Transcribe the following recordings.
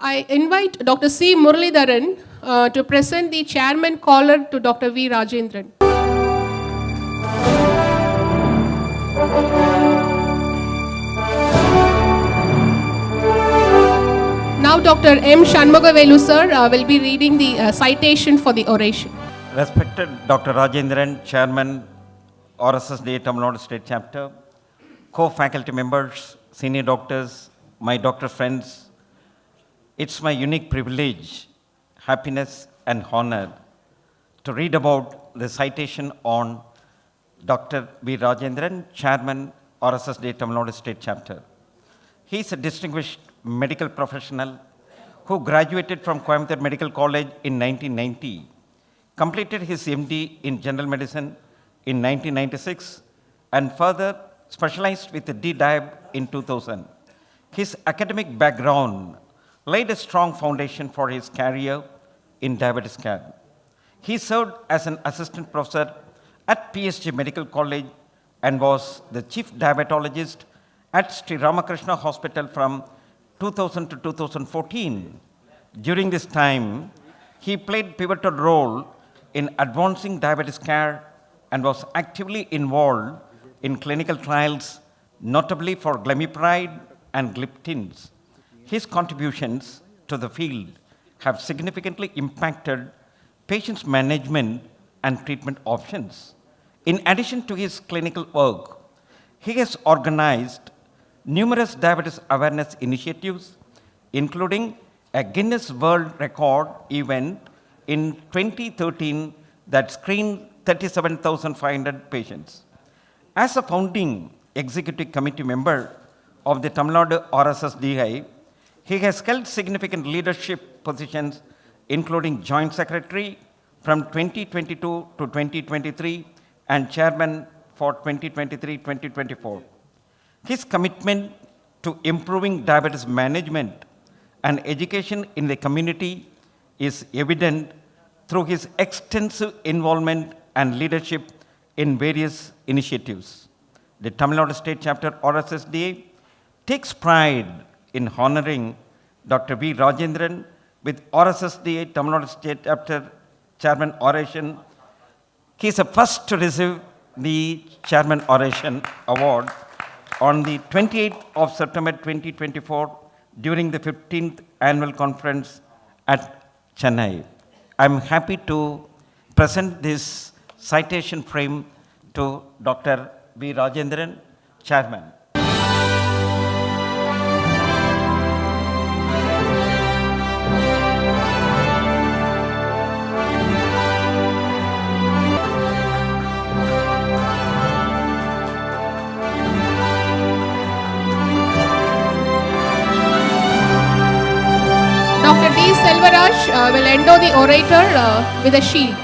I invite Dr. C. Muralidharan to present the chairman collar to Dr. V. Rajendran. Now Dr. M. Shanmugavelu sir will be reading the citation for the oration. Respected Dr. Rajendran, Chairman, RSSD Tamil Nadu State Chapter, co-faculty members, senior doctors, my doctor friends, it's my unique privilege, happiness and honor to read about the citation on Dr. V. Rajendran, Chairman, RSSD Tamil Nadu State Chapter. He is a distinguished medical professional who graduated from Coimbatore Medical College in 1990, completed his MD in General Medicine in 1996, and further specialized with the DDiab in 2000. His academic background laid a strong foundation for his career in diabetes care. He served as an assistant professor at PSG Medical College and was the chief diabetologist at Sri Ramakrishna Hospital from 2000 to 2014. During this time, he played pivotal role in advancing diabetes care and was actively involved in clinical trials, notably for glimepiride and gliptins. His contributions to the field have significantly impacted patients' management and treatment options. In addition to his clinical work, he has organized numerous diabetes awareness initiatives, including a Guinness World Record event in 2013 that screened 37,500 patients. As a founding executive committee member of the Tamil Nadu RSSDI, he has held significant leadership positions, including Joint Secretary from 2022 to 2023 and Chairman for 2023-2024. His commitment to improving diabetes management and education in the community is evident through his extensive involvement and leadership in various initiatives. The Tamil Nadu State Chapter RSSDA takes pride in honoring Dr. V. Rajendran with RSSDA Tamil Nadu State Chapter Chairman Oration. He is the first to receive the Chairman Oration Award on the 28th of September 2024 during the 15th Annual Conference at Chennai. I'm happy to present this citation frame to Dr. V. Rajendran, Chairman. Dr. D. Selvaraj will endow the orator with a shield.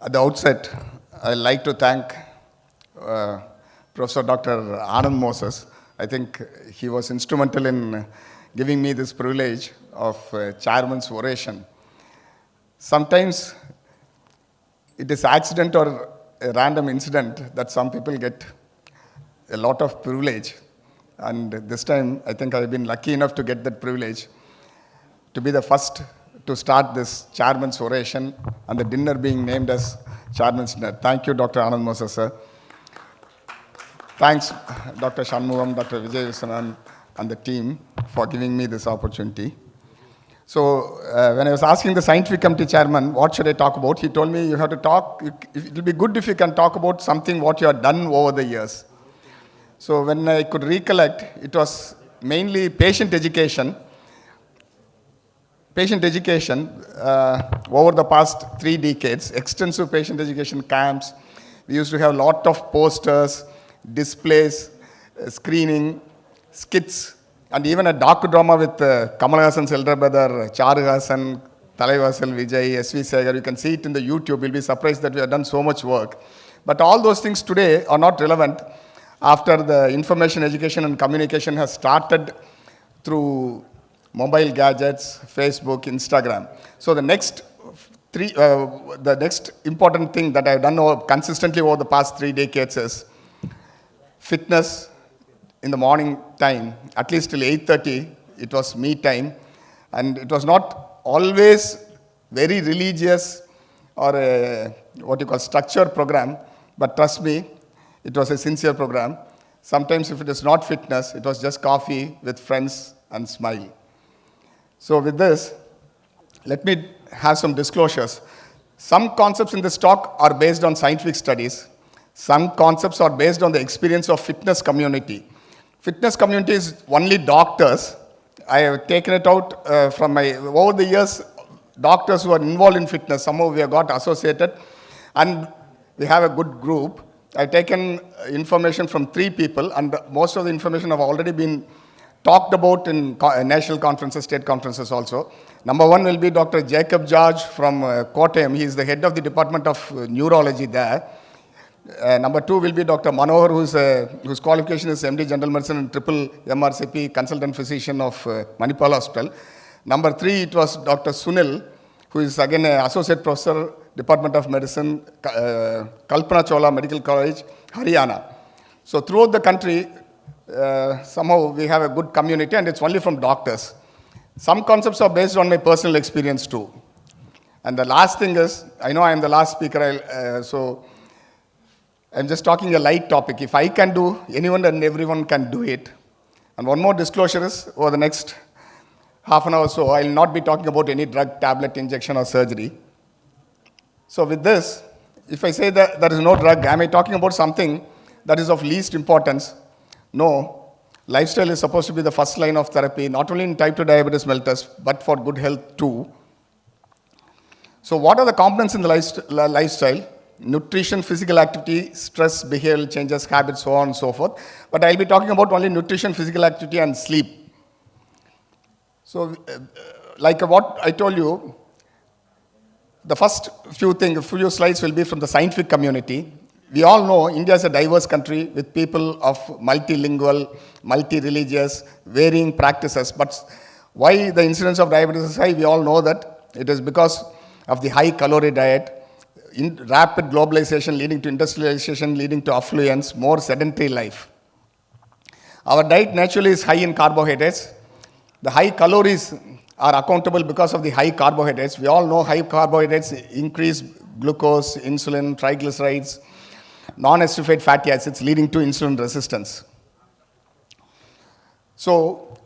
At the outset, I'd like to thank Professor Dr. Anand Moses. I think he was instrumental in giving me this privilege of chairman's oration. Sometimes it is accident or a random incident that some people get a lot of privilege. And this time, I think I've been lucky enough to get that privilege to be the first to start this chairman's oration and the dinner being named as chairman's dinner. Thank you, Dr. Anand Moses, sir. Thanks, Dr. Shanmugam, Dr. Vijay Visanan, and the team for giving me this opportunity. So when I was asking the scientific committee chairman, what should I talk about? He told me you have to talk, it will be good if you can talk about something what you have done over the years. So when I could recollect, it was mainly patient education. Patient education over the past 3 decades, extensive patient education camps. We used to have a lot of posters, displays, screening, skits, and even a docudrama with Kamal Hassan's elder brother, Charu Hassan, Thalaivarsal Vijay, S.V. Segar. You can see it in the YouTube. You'll be surprised that we have done so much work. But all those things today are not relevant after the information education and communication has started through mobile gadgets, Facebook, Instagram. So the next important thing that I've done consistently over the past 3 decades is fitness in the morning time, at least till 8:30, it was me time. And it was not always very religious or what you call structured program, but trust me, it was a sincere program. Sometimes if it is not fitness, it was just coffee with friends and smile. So with this, let me have some disclosures. Some concepts in this talk are based on scientific studies. Some concepts are based on the experience of fitness community. Fitness community is only doctors. I have taken it out from over the years, doctors who are involved in fitness, somehow we have got associated, and we have a good group. I've taken information from 3 people, and most of the information have already been talked about in national conferences, state conferences also. Number 1 will be Dr. Jacob George from Kottayam. He is the head of the Department of Neurology there. Number 2 will be Dr. Manohar, whose qualification is MD General Medicine and triple MRCP consultant physician of Manipal Hospital. Number 3, it was Dr. Sunil, who is again an associate professor, Department of Medicine, Kalpana Chawla Medical College, Haryana. So throughout the country, somehow we have a good community, and it's only from doctors. Some concepts are based on my personal experience too. And the last thing is, I know I am the last speaker, so I'm just talking a light topic. If I can do, anyone and everyone can do it. And one more disclosure is, over the next half an hour or so, I will not be talking about any drug, tablet, injection, or surgery. So with this, if I say that there is no drug, am I talking about something that is of least importance? No. Lifestyle is supposed to be the first line of therapy, not only in type 2 diabetes mellitus, but for good health too. So what are the components in the lifestyle? Nutrition, physical activity, stress, behavioral changes, habits, so on and so forth. But I'll be talking about only nutrition, physical activity, and sleep. So, like what I told you, the first few slides will be from the scientific community. We all know India is a diverse country with people of multilingual, multi-religious, varying practices. But why the incidence of diabetes is high? We all know that it is because of the high calorie diet, rapid globalization leading to industrialization, leading to affluence, more sedentary life. Our diet naturally is high in carbohydrates. The high calories are accountable because of the high carbohydrates. We all know high carbohydrates increase glucose, insulin, triglycerides, non-esterified fatty acids, leading to insulin resistance. So,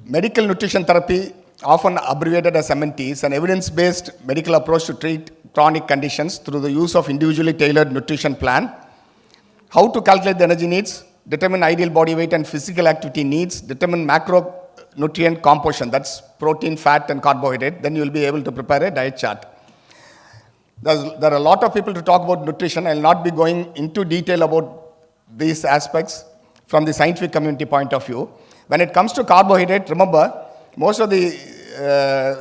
medical nutrition therapy, often abbreviated as MNT, is an evidence-based medical approach to treat chronic conditions through the use of individually tailored nutrition plan. How to calculate the energy needs, determine ideal body weight and physical activity needs, determine macronutrient composition, that's protein, fat, and carbohydrate. Then you will be able to prepare a diet chart. There are a lot of people to talk about nutrition. I will not be going into detail about these aspects from the scientific community point of view. When it comes to carbohydrate, remember, most of the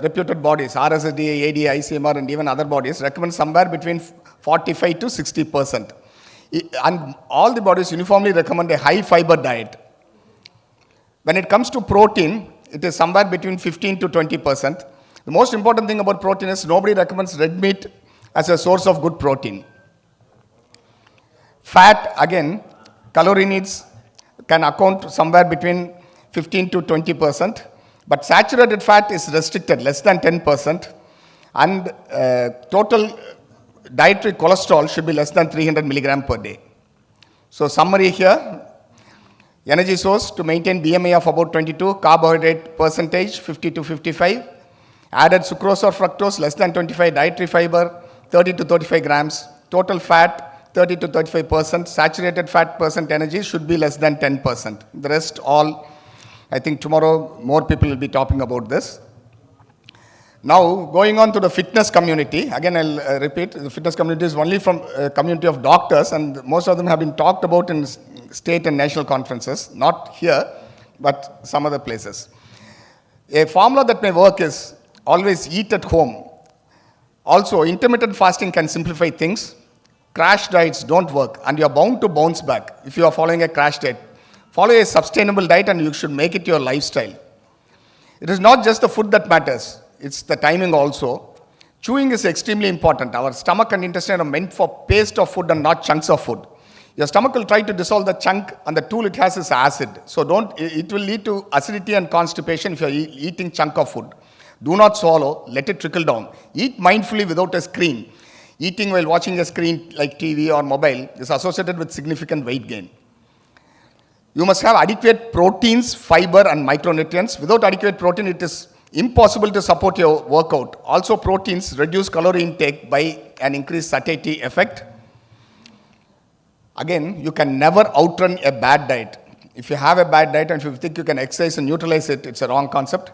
reputed bodies, RSSD, AD, ICMR, and even other bodies recommend somewhere between 45 to 60%. And all the bodies uniformly recommend a high fiber diet. When it comes to protein, it is somewhere between 15 to 20%. The most important thing about protein is nobody recommends red meat as a source of good protein. Fat, again, calorie needs can account somewhere between 15 to 20%, but saturated fat is restricted, less than 10%, and total dietary cholesterol should be less than 300 milligram per day. So summary here, energy source to maintain BMI of about 22, carbohydrate percentage 50 to 55, added sucrose or fructose less than 25, dietary fiber 30 to 35 grams, total fat 30 to 35%, saturated fat percent energy should be less than 10%. The rest all, I think tomorrow more people will be talking about this. Now, going on to the fitness community, again I'll repeat, the fitness community is only from a community of doctors, and most of them have been talked about in state and national conferences, not here, but some other places. A formula that may work is always eat at home. Also, intermittent fasting can simplify things. Crash diets don't work, and you're bound to bounce back if you are following a crash diet. Follow a sustainable diet and you should make it your lifestyle. It is not just the food that matters, it's the timing also. Chewing is extremely important. Our stomach and intestine are meant for paste of food and not chunks of food. Your stomach will try to dissolve the chunk, and the tool it has is acid. So it will lead to acidity and constipation if you are eating chunk of food. Do not swallow, let it trickle down. Eat mindfully without a screen. Eating while watching a screen like TV or mobile is associated with significant weight gain. You must have adequate proteins, fiber, and micronutrients. Without adequate protein, it is impossible to support your workout. Also, proteins reduce calorie intake by an increased satiety effect. Again, you can never outrun a bad diet. If you have a bad diet and if you think you can exercise and neutralize it, it's a wrong concept.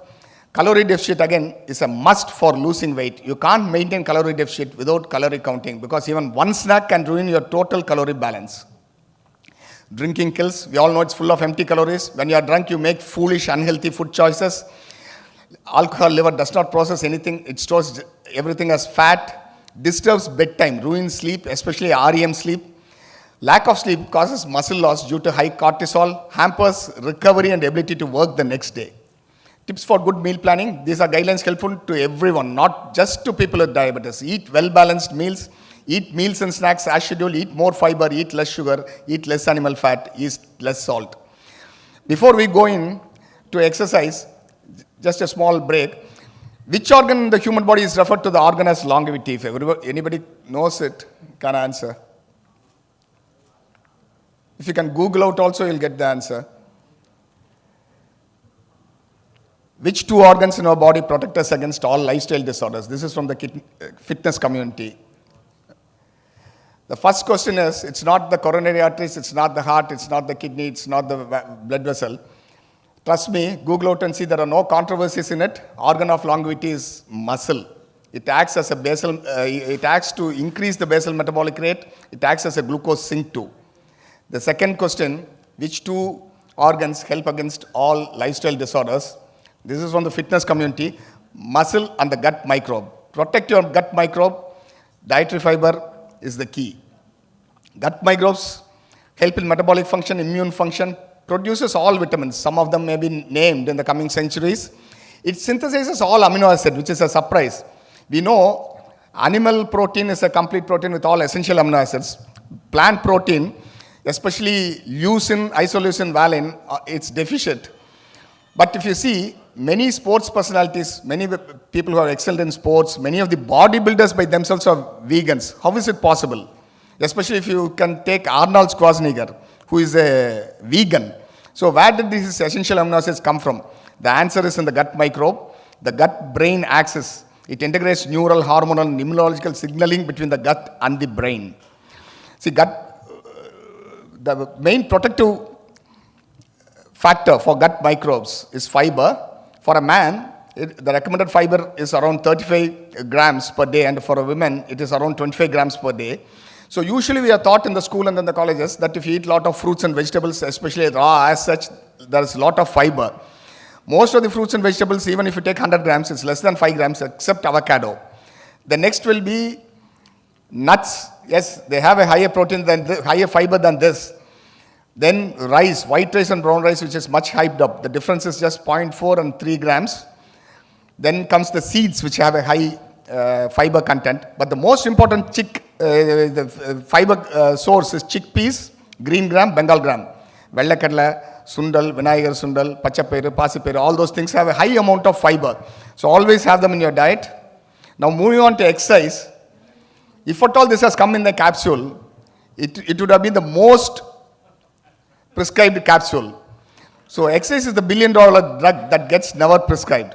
Calorie deficit, again, is a must for losing weight. You can't maintain calorie deficit without calorie counting because even one snack can ruin your total calorie balance. Drinking kills. We all know it's full of empty calories. When you are drunk, you make foolish, unhealthy food choices. Alcohol liver does not process anything. It stores everything as fat. Disturbs bedtime, ruins sleep, especially REM sleep. Lack of sleep causes muscle loss due to high cortisol, hampers recovery and ability to work the next day. Tips for good meal planning. These are guidelines helpful to everyone, not just to people with diabetes. Eat well-balanced meals. Eat meals and snacks as scheduled. Eat more fiber. Eat less sugar. Eat less animal fat. Eat less salt. Before we go in to exercise, just a small break. Which organ in the human body is referred to the organ as longevity? If anybody knows it, can answer. If you can Google out also, you'll get the answer. Which two organs in our body protect us against all lifestyle disorders? This is from the fitness community. The first question is, it's not the coronary arteries, it's not the heart, it's not the kidney, it's not the blood vessel. Trust me, Google out and see there are no controversies in it. Organ of longevity is muscle. It acts as a basal, it acts to increase the basal metabolic rate. It acts as a glucose sink too. The second question, which two organs help against all lifestyle disorders? This is from the fitness community. Muscle and the gut microbe. Protect your gut microbe. Dietary fiber is the key. Gut microbes help in metabolic function, immune function, produces all vitamins. Some of them may be named in the coming centuries. It synthesizes all amino acid, which is a surprise. We know animal protein is a complete protein with all essential amino acids. Plant protein, especially leucine, isoleucine, valine, it's deficient. But if you see, many sports personalities, many people who have excelled in sports, many of the bodybuilders by themselves are vegans. How is it possible? Especially if you can take Arnold Schwarzenegger, who is a vegan. So where did these essential amino acids come from? The answer is in the gut microbe. The gut-brain axis. It integrates neural, hormonal, and immunological signaling between the gut and the brain. See, the main protective factor for gut microbes is fiber. For a man, the recommended fiber is around 35 grams per day, and for a woman, it is around 25 grams per day. So usually we are taught in the school and in the colleges that if you eat a lot of fruits and vegetables, especially raw as such, there is a lot of fiber. Most of the fruits and vegetables, even if you take 100 grams, it's less than 5 grams except avocado. The next will be nuts. Yes, they have a higher protein than higher fiber than this. Then rice, white rice and brown rice, which is much hyped up. The difference is just 0.4 and 3 grams. Then comes the seeds, which have a high fiber content. But the most important fiber source is chickpeas, green gram, Bengal gram. Vellakadla, sundal, vinayagar sundal, pachapairu, pasipairu, all those things have a high amount of fiber. So always have them in your diet. Now moving on to exercise. If at all this has come in the capsule, it would have been the most prescribed capsule. So exercise is the $1 billion drug that gets never prescribed.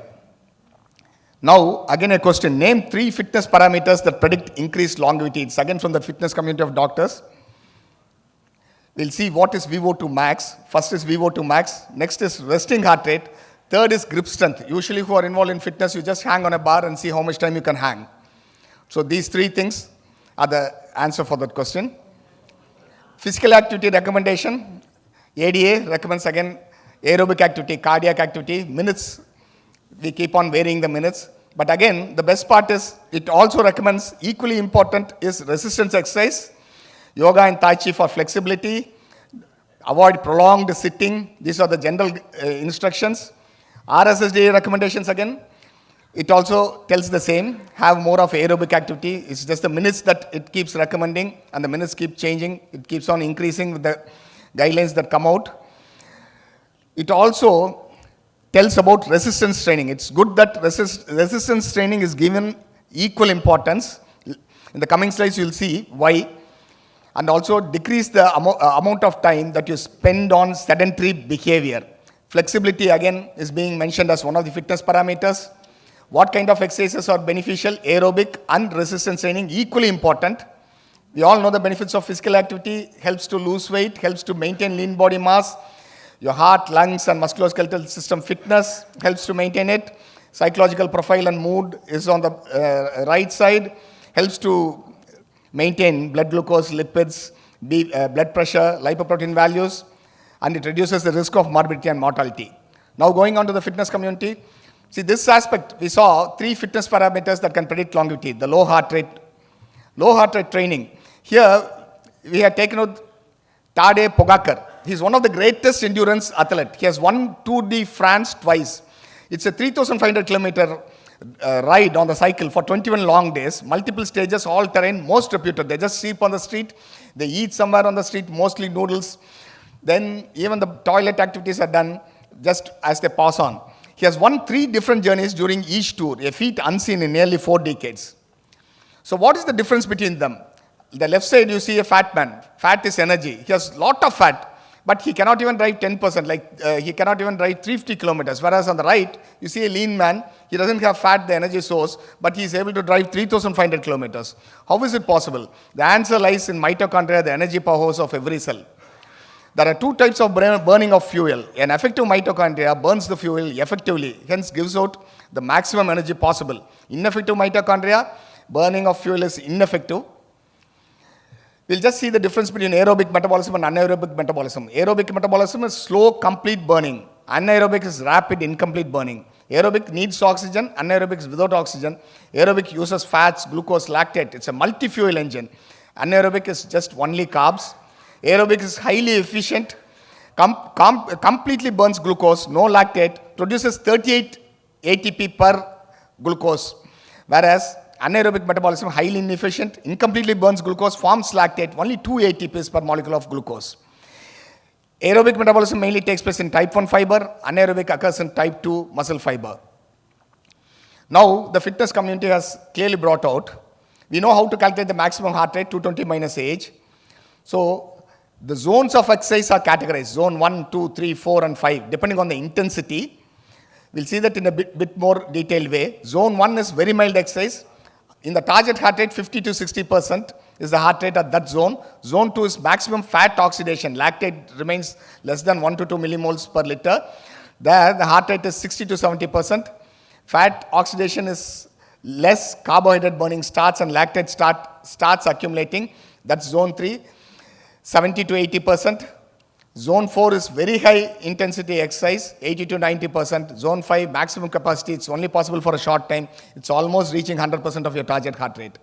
Now, again a question. Name 3 fitness parameters that predict increased longevity. It's again from the fitness community of doctors. We'll see what is VO2 max. First is VO2 max. Next is resting heart rate. Third is grip strength. Usually who are involved in fitness, you just hang on a bar and see how much time you can hang. So these 3 things are the answer for that question. Physical activity recommendation. ADA recommends again aerobic activity, cardiac activity, minutes. We keep on varying the minutes. But again, the best part is it also recommends, equally important is resistance exercise. Yoga and Tai Chi for flexibility. Avoid prolonged sitting. These are the general instructions. RSSD recommendations again, it also tells the same, have more of aerobic activity. It's just the minutes that it keeps recommending, and the minutes keep changing. It keeps on increasing with the guidelines that come out. It also tells about resistance training. It's good that resistance training is given equal importance. In the coming slides, you'll see why. And also decrease the amount of time that you spend on sedentary behavior. Flexibility, again, is being mentioned as one of the fitness parameters. What kind of exercises are beneficial? Aerobic and resistance training, equally important. We all know the benefits of physical activity, helps to lose weight, helps to maintain lean body mass. Your heart, lungs, and musculoskeletal system fitness helps to maintain it. Psychological profile and mood is on the right side, helps to maintain blood glucose, lipids, blood pressure, lipoprotein values, and it reduces the risk of morbidity and mortality. Now going on to the fitness community, see this aspect, we saw 3 fitness parameters that can predict longevity. The low heart rate training. Here, we have taken out Tadej Pogačar. He's one of the greatest endurance athletes. He has won Tour de France twice. It's a 3,500 kilometer ride on the cycle for 21 long days, multiple stages, all terrain, most reputed. They just sleep on the street. They eat somewhere on the street, mostly noodles. Then even the toilet activities are done just as they pass on. He has won 3 different journeys during each tour, a feat unseen in nearly 4 decades. So what is the difference between them? The left side, you see a fat man. Fat is energy. He has a lot of fat, but he cannot even drive 10%, he cannot even drive 350 kilometers. Whereas on the right, you see a lean man. He doesn't have fat, the energy source, but he is able to drive 3,500 kilometers. How is it possible? The answer lies in mitochondria, the energy powerhouse of every cell. There are 2 types of burning of fuel. An effective mitochondria burns the fuel effectively, hence gives out the maximum energy possible. Ineffective mitochondria, burning of fuel is ineffective. We'll just see the difference between aerobic metabolism and anaerobic metabolism. Aerobic metabolism is slow, complete burning. Anaerobic is rapid, incomplete burning. Aerobic needs oxygen, anaerobic is without oxygen. Aerobic uses fats, glucose, lactate. It's a multi-fuel engine. Anaerobic is just only carbs. Aerobic is highly efficient, completely burns glucose, no lactate, produces 38 ATP per glucose. Whereas anaerobic metabolism, highly inefficient, incompletely burns glucose, forms lactate, only 2 ATPs per molecule of glucose. Aerobic metabolism mainly takes place in type 1 fiber, anaerobic occurs in type 2 muscle fiber. Now, the fitness community has clearly brought out, we know how to calculate the maximum heart rate, 220 minus age. So, the zones of exercise are categorized, zone 1, 2, 3, 4, and 5, depending on the intensity. We'll see that in a bit more detailed way. Zone 1 is very mild exercise. In the target heart rate, 50 to 60% is the heart rate at that zone. Zone 2 is maximum fat oxidation. Lactate remains less than 1 to 2 millimoles per liter. There, the heart rate is 60 to 70%. Fat oxidation is less, carbohydrate burning starts, and lactate starts accumulating. That's zone 3. 70 to 80%. Zone 4 is very high intensity exercise, 80 to 90%. Zone 5, maximum capacity, it's only possible for a short time. It's almost reaching 100% of your target heart rate.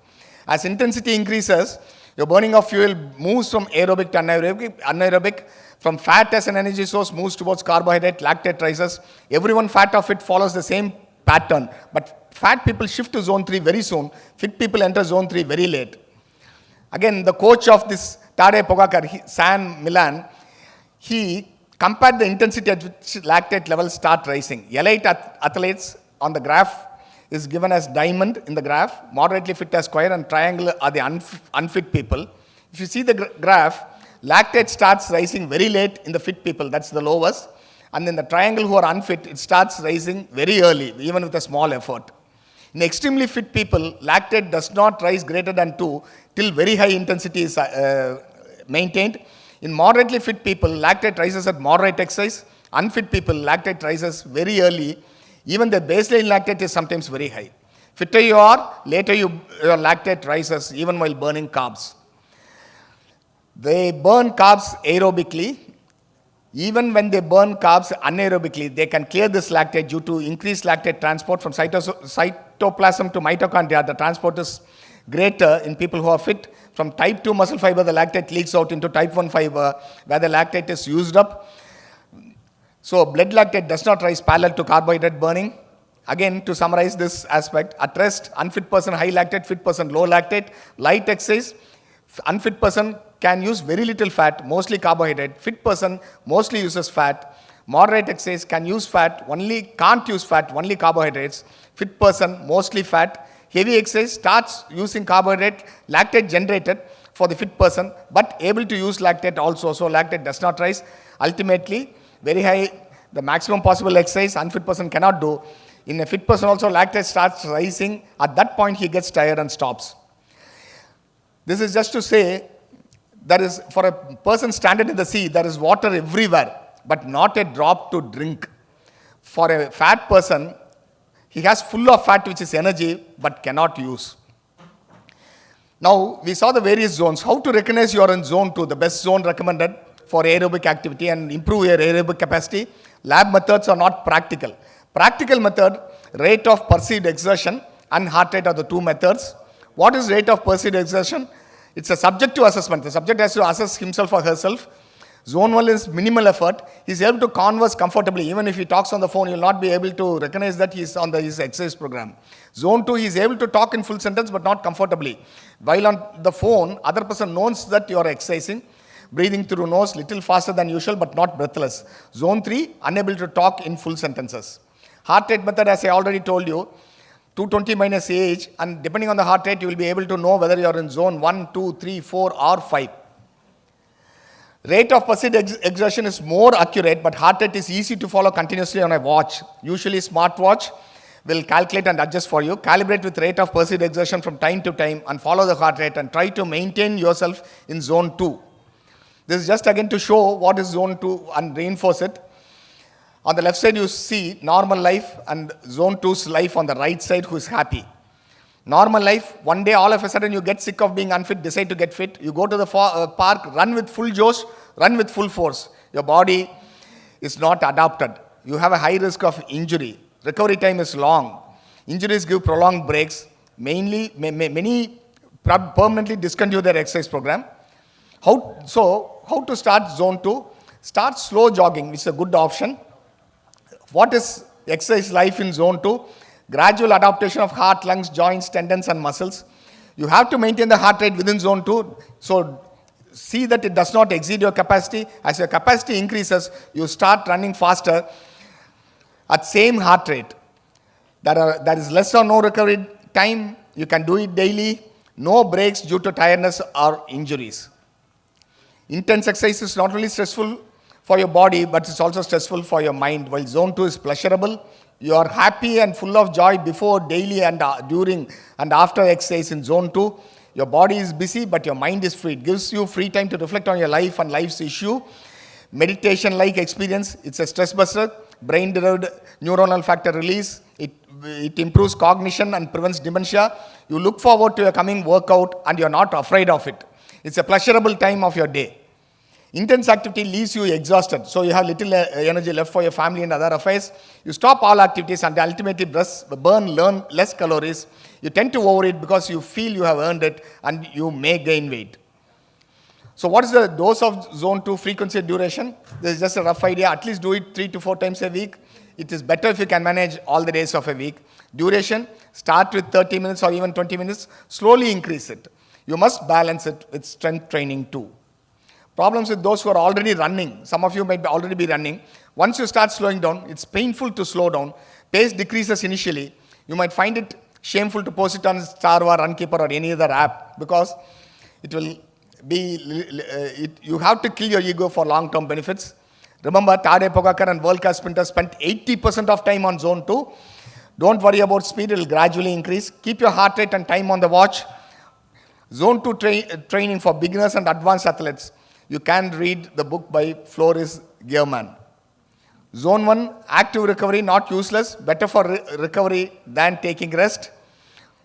As intensity increases, your burning of fuel moves from aerobic to anaerobic. From fat as an energy source moves towards carbohydrate, lactate rises. Everyone fat of it follows the same pattern. But fat people shift to zone 3 very soon. Fit people enter zone 3 very late. Again, the coach of this Tadej Pogačar, San Milan, he compared the intensity at which lactate levels start rising. Elite athletes on the graph is given as diamond in the graph, moderately fit as square, and triangle are the unfit people. If you see the graph, lactate starts rising very late in the fit people, that's the lowest. And in the triangle who are unfit, it starts rising very early, even with a small effort. In extremely fit people, lactate does not rise greater than 2 till very high intensity is maintained. In moderately fit people, lactate rises at moderate exercise. Unfit people, lactate rises very early. Even the baseline lactate is sometimes very high. Fitter you are, later your lactate rises even while burning carbs. They burn carbs aerobically. Even when they burn carbs anaerobically, they can clear this lactate due to increased lactate transport from cytoplasm to mitochondria. The transport is greater in people who are fit. From type 2 muscle fiber, the lactate leaks out into type 1 fiber, where the lactate is used up. So blood lactate does not rise parallel to carbohydrate burning. Again, to summarize this aspect, at rest, unfit person high lactate, fit person low lactate. Light exercise, unfit person can use very little fat, mostly carbohydrate. Fit person mostly uses fat. Moderate exercise can use fat, can't use fat, only carbohydrates. Fit person mostly fat. Heavy exercise starts using carbohydrate, lactate generated for the fit person, but able to use lactate also. So lactate does not rise. Ultimately, very high, the maximum possible exercise, unfit person cannot do. In a fit person also, lactate starts rising. At that point, he gets tired and stops. This is just to say, there is, for a person stranded in the sea, there is water everywhere, but not a drop to drink. For a fat person, he has full of fat, which is energy, but cannot use. Now, we saw the various zones. How to recognize you are in zone 2, the best zone recommended for aerobic activity and improve your aerobic capacity. Lab methods are not practical. Practical method, rate of perceived exertion and heart rate are the two methods. What is rate of perceived exertion? It's a subjective assessment. The subject has to assess himself or herself. Zone 1 is minimal effort. He's able to converse comfortably. Even if he talks on the phone, you'll not be able to recognize that he's on his exercise program. Zone 2, he's able to talk in full sentence but not comfortably. While on the phone, other person knows that you are exercising. Breathing through nose, little faster than usual but not breathless. Zone 3, unable to talk in full sentences. Heart rate method, as I already told you, 220 minus age, and depending on the heart rate, you will be able to know whether you are in zone 1, 2, 3, 4 or 5. Rate of perceived exertion is more accurate, but heart rate is easy to follow continuously on a watch. Usually smartwatch will calculate and adjust for you. Calibrate with rate of perceived exertion from time to time and follow the heart rate and try to maintain yourself in zone 2. This is just again to show what is zone 2 and reinforce it. On the left side, you see normal life and zone 2's life on the right side, who is happy. Normal life, one day all of a sudden you get sick of being unfit, decide to get fit. You go to the park, run with full josh, run with full force. Your body is not adapted. You have a high risk of injury. Recovery time is long. Injuries give prolonged breaks. Many permanently discontinue their exercise program. How to start zone 2? Start slow jogging, which is a good option. What is exercise life in zone 2? Gradual adaptation of heart, lungs, joints, tendons and muscles. You have to maintain the heart rate within zone 2. So see that it does not exceed your capacity. As your capacity increases, you start running faster at same heart rate. There is less or no recovery time. You can do it daily. No breaks due to tiredness or injuries. Intense exercise is not only stressful for your body, but it's also stressful for your mind. While zone 2 is pleasurable, you are happy and full of joy before, daily and during and after exercise in zone 2. Your body is busy, but your mind is free. It gives you free time to reflect on your life and life's issue. Meditation-like experience, it's a stress buster, brain-derived neuronal factor release. It improves cognition and prevents dementia. You look forward to your coming workout and you're not afraid of it. It's a pleasurable time of your day. Intense activity leaves you exhausted, so you have little energy left for your family and other affairs. You stop all activities and ultimately learn less calories. You tend to overeat because you feel you have earned it and you may gain weight. So what is the dose of zone 2, frequency and duration? This is just a rough idea. At least do it 3 to 4 times a week. It is better if you can manage all the days of a week. Duration, start with 30 minutes or even 20 minutes. Slowly increase it. You must balance it with strength training too. Problems with those who are already running. Some of you might already be running. Once you start slowing down, it's painful to slow down. Pace decreases initially. You might find it shameful to post it on Starva, Runkeeper or any other app because it will be, you have to kill your ego for long-term benefits. Remember, Tadej Pogacar and world-class sprinters spent 80% of time on zone 2. Don't worry about speed, it will gradually increase. Keep your heart rate and time on the watch. Zone 2 training for beginners and advanced athletes. You can read the book by Floris Gehrman. Zone 1, active recovery, not useless, better for recovery than taking rest.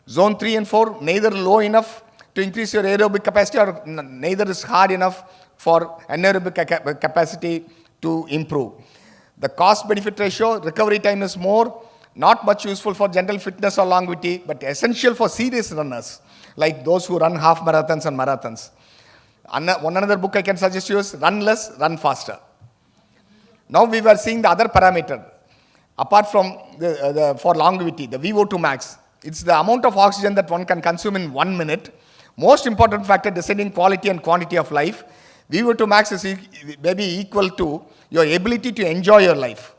Zone 3 and 4, neither low enough to increase your aerobic capacity or neither is hard enough for anaerobic capacity to improve. The cost-benefit ratio, recovery time is more, not much useful for general fitness or longevity, but essential for serious runners, like those who run half marathons and marathons. One another book I can suggest you is Run Less, Run Faster. Now we were seeing the other parameter. Apart from for longevity, the VO2 max. It's the amount of oxygen that one can consume in 1 minute. Most important factor deciding quality and quantity of life. VO2 max is maybe equal to your ability to enjoy your life.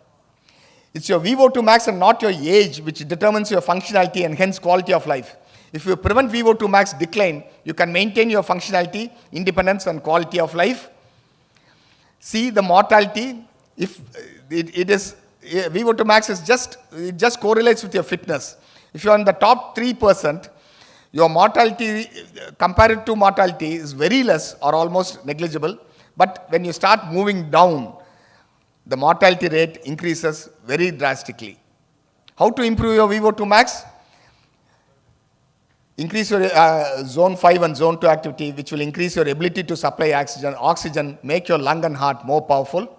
It's your VO2 max and not your age which determines your functionality and hence quality of life. If you prevent VO2 max decline, you can maintain your functionality, independence and quality of life. See the mortality. If it is VO2 max is it just correlates with your fitness. If you are in the top 3%, your mortality, compared to mortality, is very less or almost negligible. But when you start moving down, the mortality rate increases very drastically. How to improve your VO2 max? Increase your zone 5 and zone 2 activity, which will increase your ability to supply oxygen, make your lung and heart more powerful.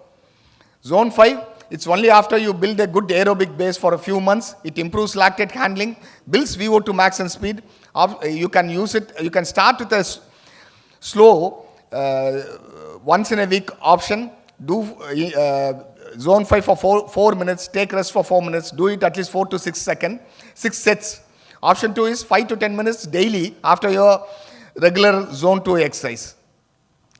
Zone 5, it's only after you build a good aerobic base for a few months, it improves lactate handling, builds VO2 max and speed. You can use it, you can start with a slow, once in a week option, do zone 5 for 4 minutes, take rest for 4 minutes, do it at least 4 to 6 sets. Option 2 is 5 to 10 minutes daily after your regular zone 2 exercise.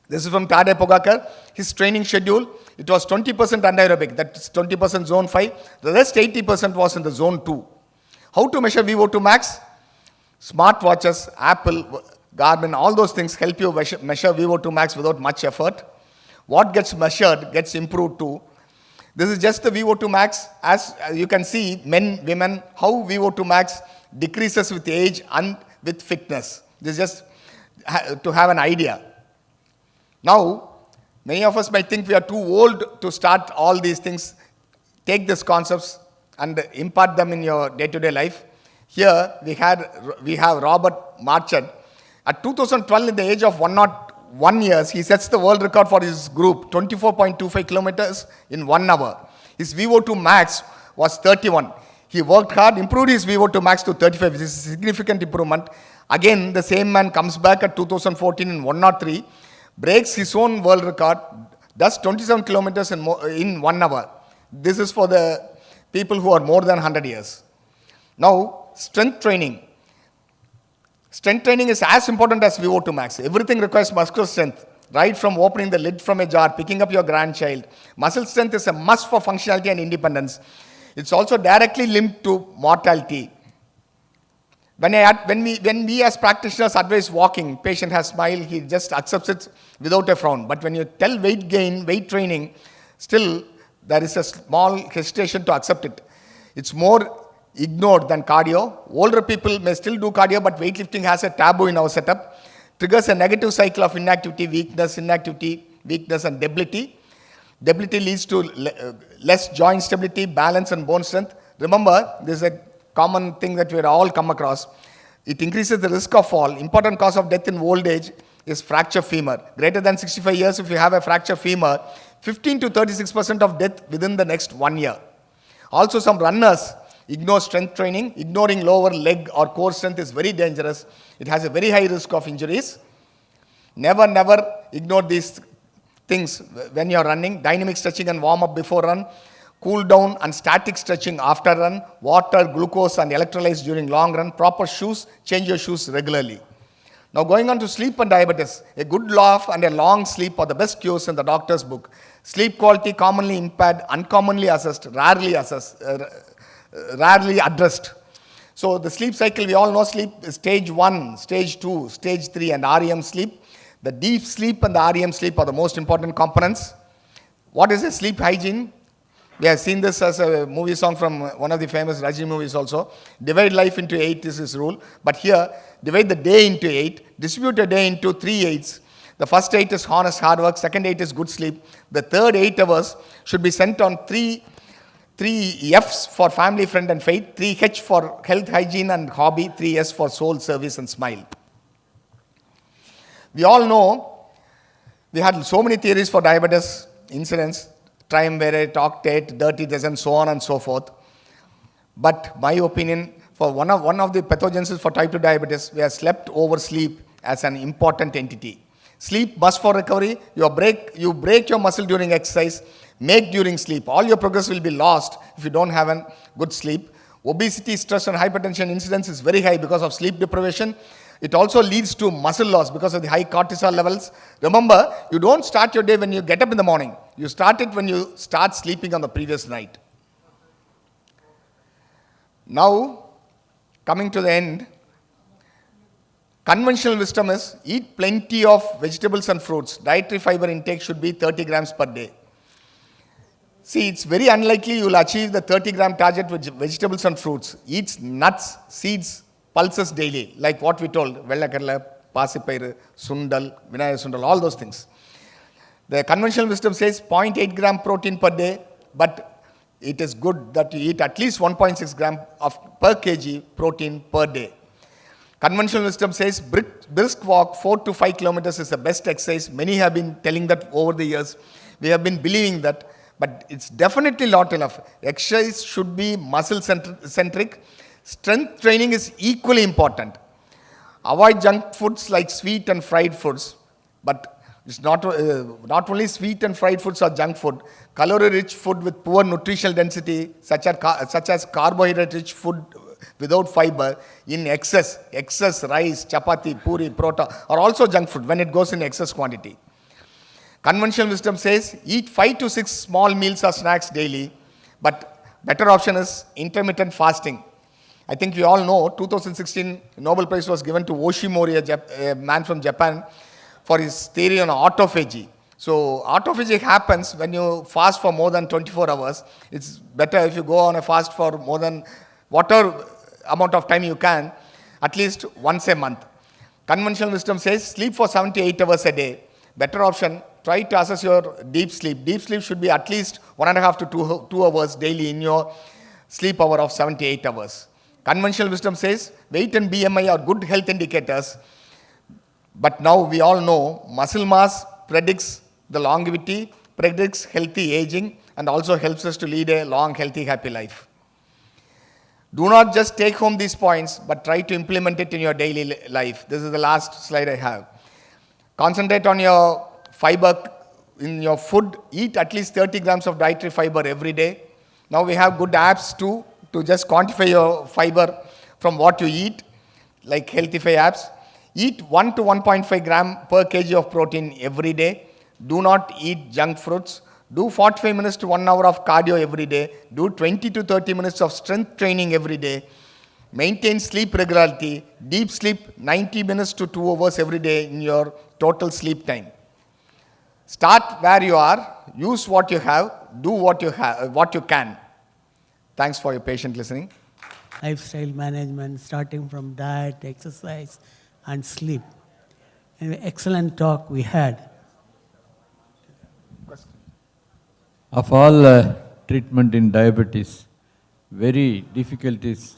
This is from Tade Pogacar. His training schedule, it was 20% anaerobic, that's 20% zone 5. The rest 80% was in the zone 2. How to measure VO2 max? Smartwatches, Apple, Garmin, all those things help you measure VO2 max without much effort. What gets measured gets improved too. This is just the VO2 max. As you can see, men, women, how VO2 max decreases with age and with fitness. This is just to have an idea. Now, many of us might think we are too old to start all these things. Take these concepts and impart them in your day-to-day life. Here, we have Robert Marchand. At 2012, in the age of 101 years, he sets the world record for his group, 24.25 kilometers in 1 hour. His VO2 max was 31. He worked hard, improved his VO2 max to 35, which is a significant improvement. Again, the same man comes back at 2014 in 103, breaks his own world record, does 27 kilometers in 1 hour. This is for the people who are more than 100 years. Now, strength training. Strength training is as important as VO2 max. Everything requires muscular strength. Right from opening the lid from a jar, picking up your grandchild. Muscle strength is a must for functionality and independence. It's also directly linked to mortality. When we as practitioners advise walking, patient has smile, he just accepts it without a frown. But when you tell weight gain, weight training, still there is a small hesitation to accept it. It's more ignored than cardio. Older people may still do cardio, but weightlifting has a taboo in our setup. Triggers a negative cycle of inactivity, weakness and debility. Debility leads to less joint stability, balance and bone strength. Remember, this is a common thing that we all come across. It increases the risk of fall. Important cause of death in old age is fracture femur. Greater than 65 years, if you have a fracture femur, 15 to 36% of death within the next 1 year. Also, some runners ignore strength training. Ignoring lower leg or core strength is very dangerous. It has a very high risk of injuries. Never ignore these things when you are running. Dynamic stretching and warm up before run. Cool down and static stretching after run. Water, glucose and electrolytes during long run. Proper shoes. Change your shoes regularly. Now going on to sleep and diabetes. A good laugh and a long sleep are the best cures in the doctor's book. Sleep quality commonly impaired, uncommonly assessed, rarely addressed. So the sleep cycle, we all know sleep is stage 1, stage 2, stage 3 and REM sleep. The deep sleep and the REM sleep are the most important components. What is a sleep hygiene? We have seen this as a movie song from one of the famous Rajini movies also. Divide life into 8 is his rule. But here, divide the day into 8. Distribute a day into 3 8s. The first 8 is honest hard work. Second 8 is good sleep. The third 8 hours should be spent on 3 F's for family, friend and faith. 3 H for health, hygiene and hobby. 3 S for soul, service and smile. We all know we had so many theories for diabetes incidence. Triumvirate, octet, dirty dozen, so on and so forth. But my opinion, for one of the pathogens for type 2 diabetes, we have slept over sleep as an important entity. Sleep must for recovery. You break your muscle during exercise. make during sleep. All your progress will be lost if you don't have a good sleep. Obesity, stress, and hypertension incidence is very high because of sleep deprivation. It also leads to muscle loss because of the high cortisol levels. Remember, you don't start your day when you get up in the morning. You start it when you start sleeping on the previous night. Now, coming to the end, conventional wisdom is eat plenty of vegetables and fruits. Dietary fiber intake should be 30 grams per day. See, it's very unlikely you will achieve the 30-gram target with vegetables and fruits. Eat nuts, seeds, pulses daily, like what we told, vellakarla, pasipairu, sundal, vinaya sundal, all those things. The conventional wisdom says 0.8 gram protein per day, but it is good that you eat at least 1.6 gram per kg protein per day. Conventional wisdom says brisk walk 4 to 5 kilometers is the best exercise. Many have been telling that over the years. We have been believing that, but it's definitely not enough. Exercise should be muscle centric. Strength training is equally important. Avoid junk foods like sweet and fried foods, but it's not only sweet and fried foods or junk food. Calorie-rich food with poor nutritional density, such as carbohydrate-rich food without fiber, in excess rice, chapati, puri, prota, are also junk food when it goes in excess quantity. Conventional wisdom says eat 5 to 6 small meals or snacks daily, but better option is intermittent fasting. I think you all know 2016 Nobel Prize was given to Oshimori, a man from Japan, for his theory on autophagy. So autophagy happens when you fast for more than 24 hours. It's better if you go on a fast for more than whatever amount of time you can, at least once a month. Conventional wisdom says sleep for 7 to 8 hours a day. Better option, try to assess your deep sleep. Deep sleep should be at least 1.5 to 2 hours daily in your sleep hour of 7 to 8 hours. Conventional wisdom says weight and BMI are good health indicators, but now we all know muscle mass predicts the longevity, predicts healthy aging, and also helps us to lead a long, healthy, happy life. Do not just take home these points, but try to implement it in your daily life. This is the last slide I have. Concentrate on your fiber in your food. Eat at least 30 grams of dietary fiber every day. Now we have good apps too, to just quantify your fiber from what you eat, like Healthify apps. Eat 1 to 1.5 gram per kg of protein every day. Do not eat junk fruits. Do 45 minutes to 1 hour of cardio every day. Do 20 to 30 minutes of strength training every day. Maintain sleep regularity. Deep sleep 90 minutes to 2 hours every day in your total sleep time. Start where you are. Use what you have. Do what you can. Thanks for your patient listening. Lifestyle management, starting from diet, exercise, and sleep. An excellent talk we had. Of all treatment in diabetes, very difficult is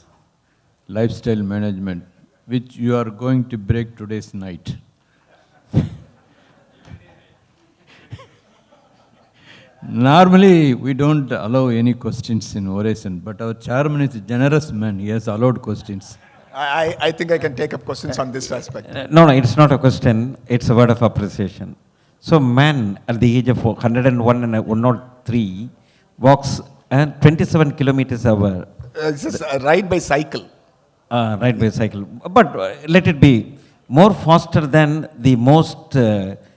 lifestyle management, which you are going to break today's night. Normally, we don't allow any questions in oration, but our chairman is a generous man. He has allowed questions. I think I can take up questions on this aspect. No, it's not a question. It's a word of appreciation. So man at the age of 101 and 103 walks 27 kilometers an hour. This is a ride by cycle. Ride by cycle. But let it be more faster than the most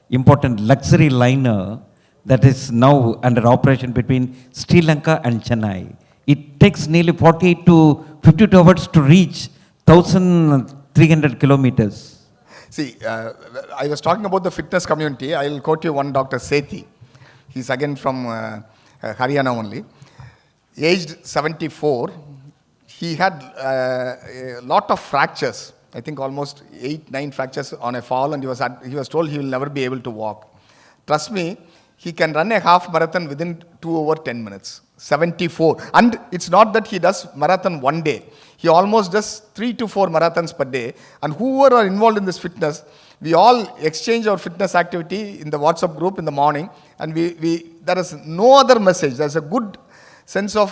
important luxury liner that is now under operation between Sri Lanka and Chennai. It takes nearly 48 to 52 hours to reach 1,300 kilometers. See, I was talking about the fitness community. I will quote you one Dr. Sethi. He's again from Haryana only. Aged 74, he had a lot of fractures. I think almost 8-9 fractures on a fall, and he was told he will never be able to walk. Trust me, he can run a half marathon within 2 hours 10 minutes. 74. And it's not that he does marathon one day. He almost does 3 to 4 marathons per day. And whoever are involved in this fitness, we all exchange our fitness activity in the WhatsApp group in the morning. And there is no other message. There's a good sense of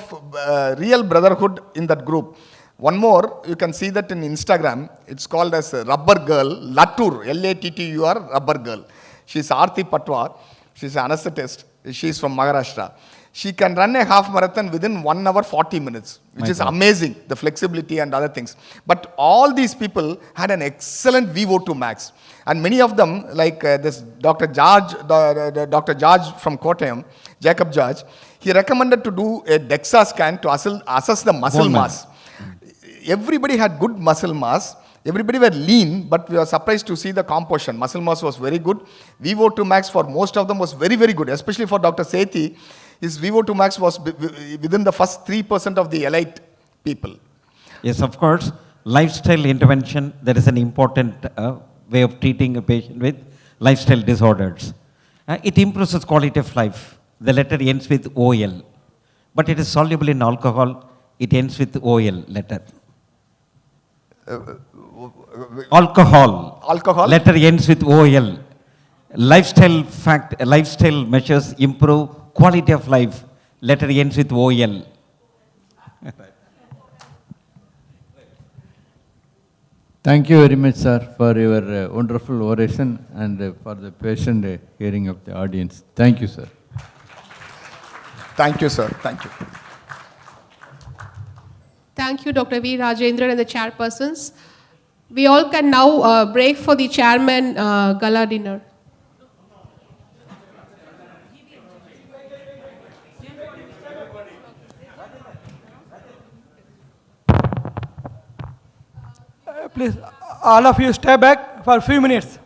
real brotherhood in that group. One more, you can see that in Instagram. It's called as Rubber Girl, Latur, Lattur, Rubber Girl. She's Aarti Patwa. She's an anesthetist. she's from Maharashtra. She can run a half marathon within 1 hour 40 minutes, which My is God. amazing, the flexibility and other things. But all these people had an excellent VO2 max. And many of them, like this Dr. George, Dr. George from Kottayam, Jacob George, he recommended to do a DEXA scan to assess the muscle Bone mass. Everybody had good muscle mass. Everybody were lean, but we were surprised to see the composition. Muscle mass was very good. VO2 max for most of them was very, very good, especially for Dr. Sethi. His VO2 max was within the first 3% of the elite people. Yes, of course. Lifestyle intervention, that is an important way of treating a patient with lifestyle disorders. It improves his quality of life. The letter ends with OL. But it is soluble in alcohol. It ends with OL letter. Alcohol. Alcohol? Letter ends with OL. Lifestyle measures improve quality of life. Letter ends with OL. Thank you very much, sir, for your wonderful oration and for the patient hearing of the audience. Thank you, sir. Thank you, sir. Thank you. Thank you, Dr. V. Rajendran and the chairpersons. We all can now break for the chairman gala dinner. Please, all of you stay back for a few minutes.